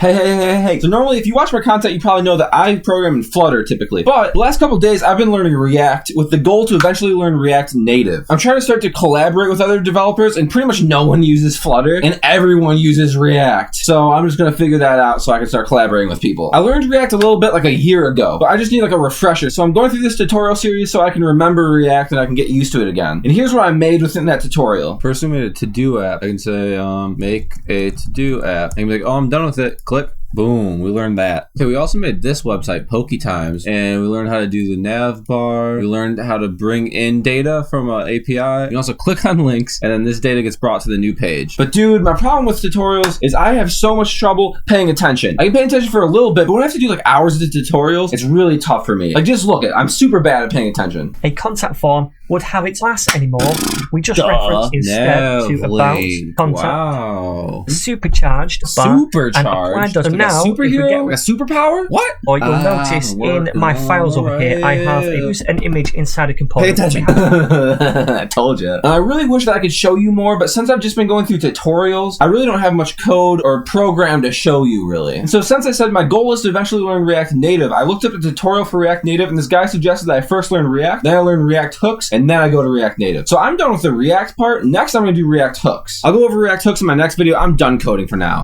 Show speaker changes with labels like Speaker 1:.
Speaker 1: Hey. So normally if you watch my content, you probably know that I program in Flutter typically. But the last couple of days, I've been learning React with the goal to eventually learn React Native. I'm trying to start to collaborate with other developers, and pretty much no one uses Flutter and everyone uses React. So I'm just going to figure that out so I can start collaborating with people. I learned React a little bit like a year ago, but I just need like a refresher. So I'm going through this tutorial series so I can remember React and I can get used to it again. And here's what I made within that tutorial. First, we made a to-do app. I can say, make a to-do app. And be like, oh, I'm done with it. Click. Boom, we learned that. Okay, we also made this website, PokeTimes, and we learned how to do the nav bar. We learned how to bring in data from an API. You can also click on links, and then this data gets brought to the new page. But dude, my problem with tutorials is I have so much trouble paying attention. I can pay attention for a little bit, but when I have to do like hours of tutorials, it's really tough for me. Like just look at, I'm super bad at paying attention.
Speaker 2: A contact form would have its class anymore. We just reference instead to about, contact, supercharged, bar, and applied does.
Speaker 1: Now, superhero, a superpower? What?
Speaker 2: Or you'll notice in my files over here, I have an image inside a component.
Speaker 1: Pay attention. I told you. I really wish that I could show you more, but since I've just been going through tutorials, I really don't have much code or program to show you, really. And so since I said my goal is to eventually learn React Native, I looked up a tutorial for React Native, and this guy suggested that I first learn React, then I learn React hooks, and then I go to React Native. So I'm done with the React part. Next, I'm going to do React hooks. I'll go over React hooks in my next video. I'm done coding for now.